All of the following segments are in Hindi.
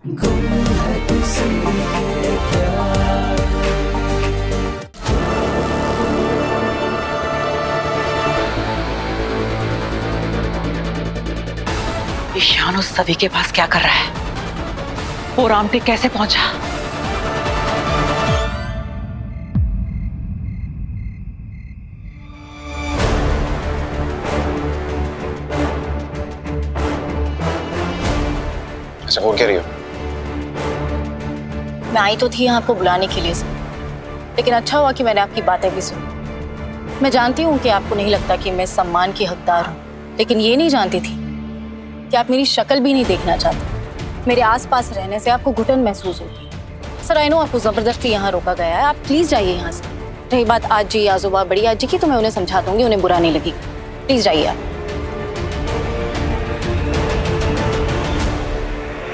गुम है किसी के प्यार ईशान उस सभी के पास क्या कर रहा है? वो रामटेक कैसे पहुंचा? ऐसा बोल क्या रही हो? मैं आई तो थी यहाँ आपको बुलाने के लिए सर, लेकिन अच्छा हुआ कि मैंने आपकी बातें भी सुनी। मैं जानती हूँ कि आपको नहीं लगता कि मैं सम्मान की हकदार हूँ, लेकिन ये नहीं जानती थी कि आप मेरी शक्ल भी नहीं देखना चाहते। मेरे आसपास रहने से आपको घुटन महसूस होती है। सर आई नो आपको जबरदस्ती यहाँ रोका गया है, आप प्लीज जाइए यहाँ से। रही बात आज जी आजोबा बड़ी आज जी की, तो मैं उन्हें समझा दूंगी, उन्हें बुरा नहीं लगेगा। प्लीज जाइए आप।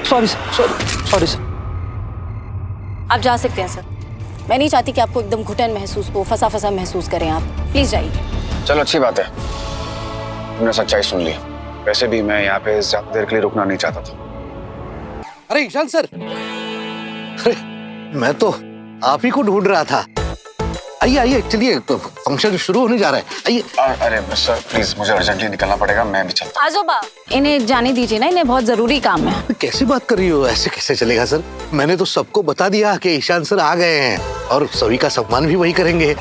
Sorry sir. आप जा सकते हैं सर। मैं नहीं चाहती कि आपको एकदम घुटन महसूस हो, फंसा फंसा महसूस करें आप। प्लीज जाइए। चलो अच्छी बात है, तुमने सच्चाई सुन ली। वैसे भी मैं यहाँ पे ज्यादा देर के लिए रुकना नहीं चाहता था। अरे ईशान सर, अरे मैं तो आप ही को ढूंढ रहा था। आइए आइए, चलिए फंक्शन शुरू होने जा रहा है, आइए। अरे सर प्लीज, मुझे अर्जेंटली निकलना पड़ेगा, मैं भी चलता हूं। आजोबा इन्हें जाने दीजिए ना, इन्हें बहुत जरूरी काम है। कैसी बात कर रही हो, ऐसे कैसे चलेगा सर? मैंने तो सबको बता दिया कि ईशान सर आ गए हैं और सभी का सम्मान भी वही करेंगे।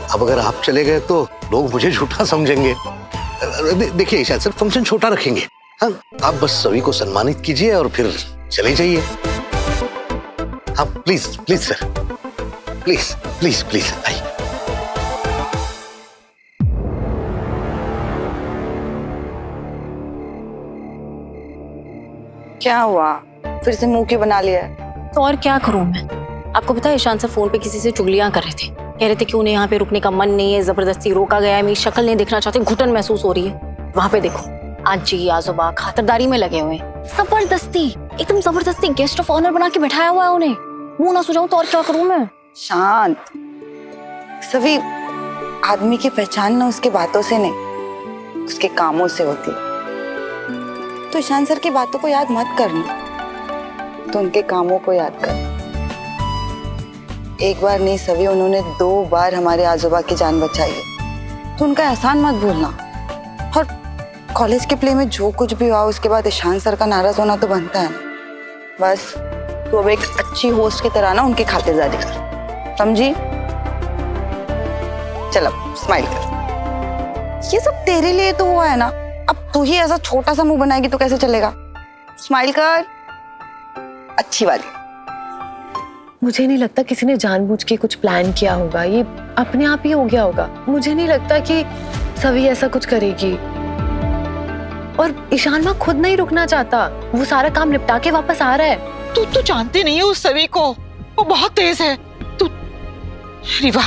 अब अगर आप चले गए तो लोग मुझे झूठा समझेंगे। देखिए ईशान सर, फंक्शन छोटा रखेंगे। हाँ, आप बस सभी को सम्मानित कीजिए और फिर चले जाइए। हाँ please please sir, please please please आइए। क्या हुआ, फिर से मुंह क्यों बना लिया है? तो और क्या करूं मैं? आपको पता है ईशान सर फोन पे किसी से चुगलियां कर रहे थे, कह रहे थे कि उन्हें यहाँ पे रुकने का मन नहीं है, जबरदस्ती रोका गया है, मेरी शक्ल नहीं देखना चाहते, घुटन महसूस हो रही है। वहां पे देखो आज जी आजोबा खातिरदारी में लगे हुए हैं, जबरदस्ती, एकदम जबरदस्ती गेस्ट ऑफ ऑनर बना के बैठाया हुआ है उन्हें। मुंह ना सुझाऊं तो और क्या करूं मैं? शांत। सभी आदमी की पहचान ना उसकी बातों से नहीं, उसके कामों से होती। तो ईशान सर की बातों को याद मत करना, तो उनके कामों को याद कर। एक बार नहीं सभी, उन्होंने 2 बार हमारे आजोबा की जान बचाई है, तो उनका एहसान मत भूलना। और कॉलेज के प्ले में जो कुछ भी हुआ उसके बाद ईशान सर का नाराज होना तो बनता है ना। बस तो अब एक अच्छी होस्ट की तरह ना उनकी खातिरदारी कर, समझी? चल अब स्माइल कर। ये सब तेरे लिए तो हुआ है ना, अब तू ही ऐसा छोटा सा मुंह बनाएगी तो कैसे चलेगा? स्माइल कर, अच्छी वाली। मुझे नहीं लगता किसी ने जानबूझ के कुछ प्लान किया होगा, ये अपने आप ही हो गया होगा। मुझे नहीं लगता कि सभी ऐसा कुछ करेगी। और ईशान माँ खुद नहीं रुकना चाहता, वो सारा काम निपटा के वापस आ रहा है। तू जानती नहीं है उस सभी को, वो बहुत तेज है। तू रिवा,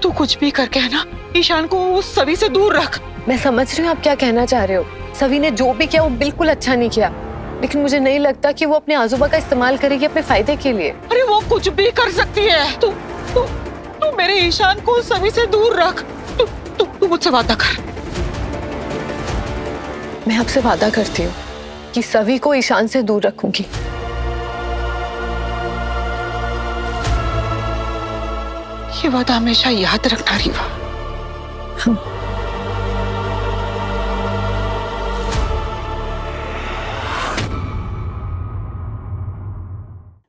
तू कुछ भी करके है ना ईशान को उस सभी से दूर रख। मैं समझ रही हूँ आप क्या कहना चाह रहे हो। सभी ने जो भी किया वो बिल्कुल अच्छा नहीं किया, लेकिन मुझे नहीं लगता कि वो अपने आजोबा का इस्तेमाल करेगी अपने फायदे के लिए। अरे वो कुछ भी कर सकती है। तू मेरे ईशान को सभी से दूर रख। तू मुझसे वादा कर। मैं आपसे वादा करती हूँ कि सभी को ईशान से दूर रखूंगी। ये वादा हमेशा याद रखना रीवा।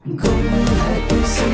गुम है किसी